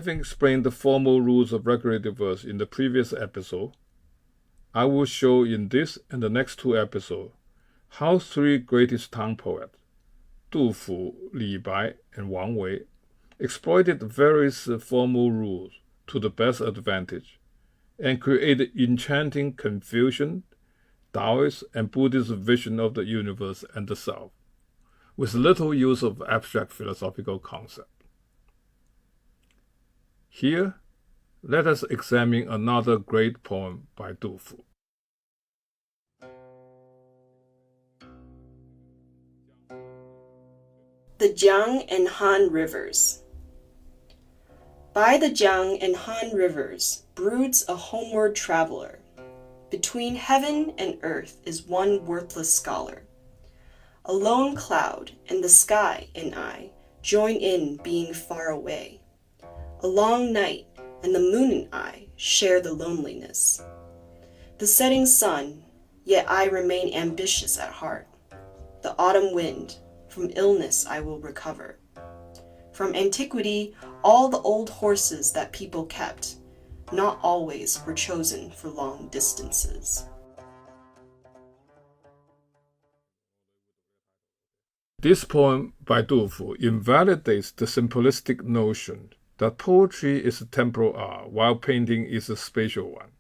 Having explained the formal rules of regulative verse in the previous episode, I will show in this and the next two episodes how three greatest Tang poets, Du Fu, Li Bai, and Wang Wei, exploited various formal rules to the best advantage and created enchanting Confucian, Taoist, and Buddhist vision of the universe and the self, with little use of abstract philosophical concepts. Here, let us examine another great poem by Du Fu. The Jiang and Han Rivers. By the Jiang and Han Rivers broods a homeward traveler. Between heaven and earth is one worthless scholar. A lone cloud and the sky and I join in being far away. A long night and the moon and I share the loneliness. The setting sun, yet I remain ambitious at heart. The autumn wind, from illness I will recover. From antiquity, all the old horses that people kept, not always were chosen for long distances. This poem by Du Fu invalidates the simplistic notion that poetry is a temporal art while painting is a spatial one.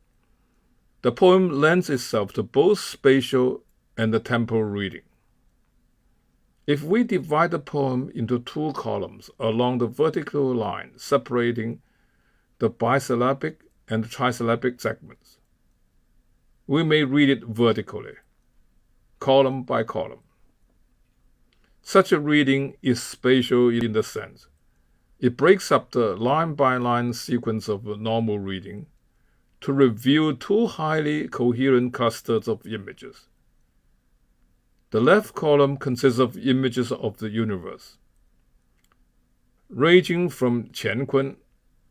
The poem lends itself to both spatial and the temporal reading. If we divide the poem into two columns along the vertical line separating the bisyllabic and the trisyllabic segments, we may read it vertically, column by column. Such a reading is spatial in the sense it breaks up the line-by-line sequence of normal reading to reveal two highly coherent clusters of images. The left column consists of images of the universe, ranging from Qiankun,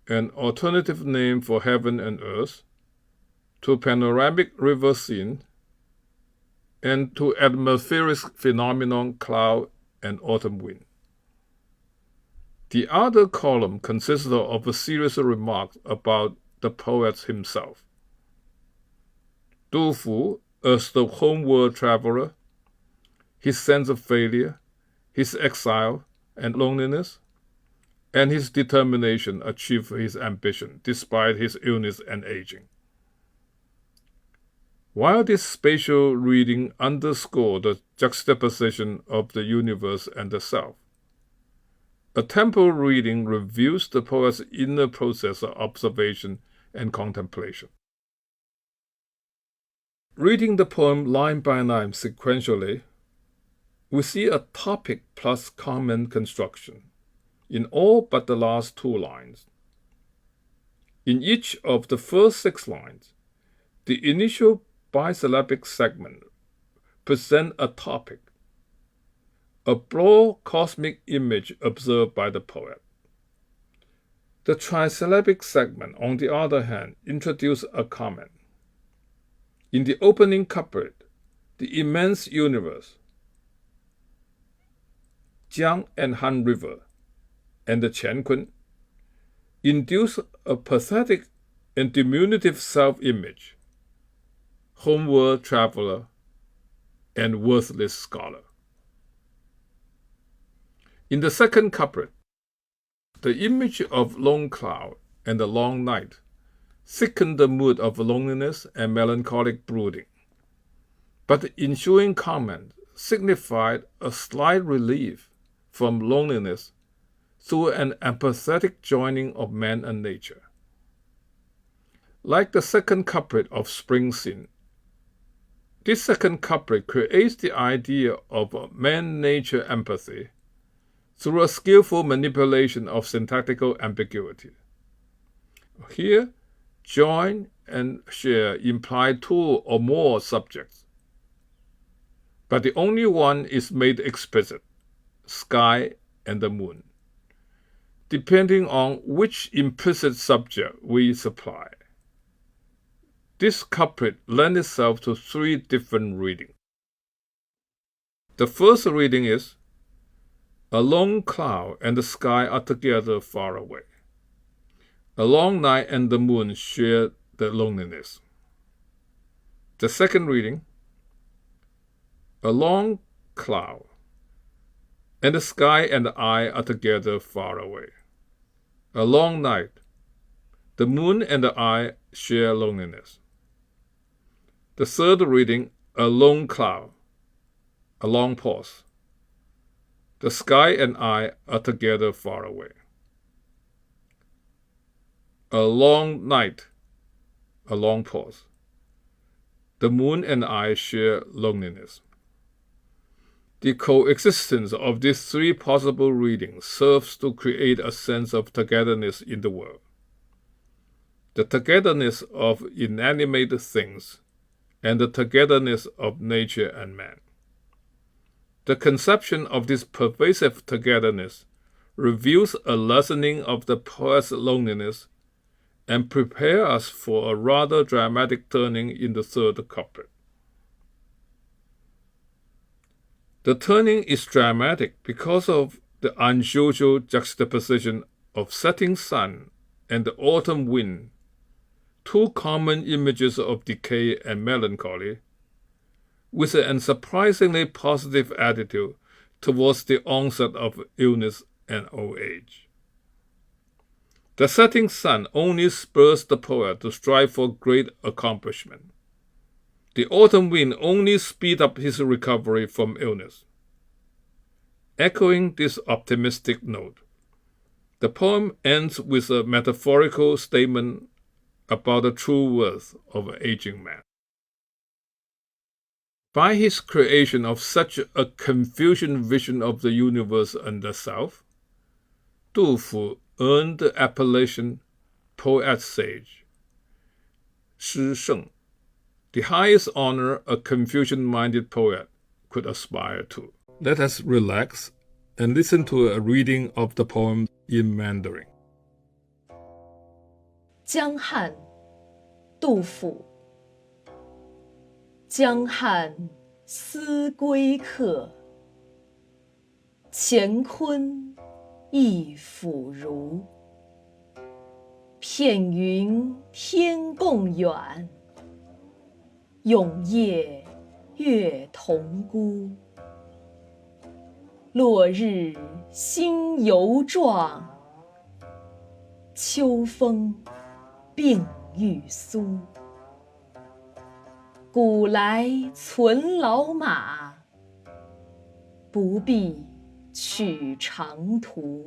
an alternative name for heaven and earth, to panoramic river scene, and to atmospheric phenomenon cloud and autumn wind. The other column consists of a series of remarks about the poet himself. Du Fu, as the homeward traveler, his sense of failure, his exile and loneliness, and his determination to achieve his ambition despite his illness and aging. While this spatial reading underscores the juxtaposition of the universe and the self, a temporal reading reveals the poet's inner process of observation and contemplation. Reading the poem line by line sequentially, we see a topic plus comment construction in all but the last two lines. In each of the first 6 lines, the initial bisyllabic segment presents a topic, a broad cosmic image observed by the poet. The trisyllabic segment, on the other hand, introduces a comment. In the opening couplet, the immense universe, Jiang and Han River, and the Qiankun induce a pathetic and diminutive self-image, homeward traveler, and worthless scholar. In the second couplet, the image of lone cloud and the long night thicken the mood of loneliness and melancholic brooding, but the ensuing comment signified a slight relief from loneliness through an empathetic joining of man and nature. Like the second couplet of Spring Scene, this second couplet creates the idea of man-nature empathy through a skillful manipulation of syntactical ambiguity. Here, join and share imply 2 or more subjects, but the only one is made explicit, sky and the moon, depending on which implicit subject we supply. This couplet lends itself to 3 different readings. The first reading is, a lone cloud and the sky are together far away. A long night and the moon share the loneliness. The second reading, a long cloud, and the sky and the eye are together far away. A long night, the moon and the eye share loneliness. The third reading, a long cloud, a long pause. The sky and eye are together far away. A long night, a long pause. The moon and I share loneliness. The coexistence of these three possible readings serves to create a sense of togetherness in the world. The togetherness of inanimate things and the togetherness of nature and man. The conception of this pervasive togetherness reveals a lessening of the poet's loneliness and prepare us for a rather dramatic turning in the third couplet. The turning is dramatic because of the unusual juxtaposition of setting sun and the autumn wind, two common images of decay and melancholy, with an surprisingly positive attitude towards the onset of illness and old age. The setting sun only spurs the poet to strive for great accomplishment. The autumn wind only speeds up his recovery from illness. Echoing this optimistic note, the poem ends with a metaphorical statement about the true worth of an aging man. By his creation of such a Confucian vision of the universe and the self, Du Fu earned the appellation poet sage, 诗圣, the highest honor a Confucian-minded poet could aspire to. Let us relax and listen to a reading of the poem in Mandarin. 江汉，杜甫。江汉思归客，乾坤一腐如。片云天共远，永夜月同孤。落日星犹壮，秋风病欲苏。古来存老马，不必去长途。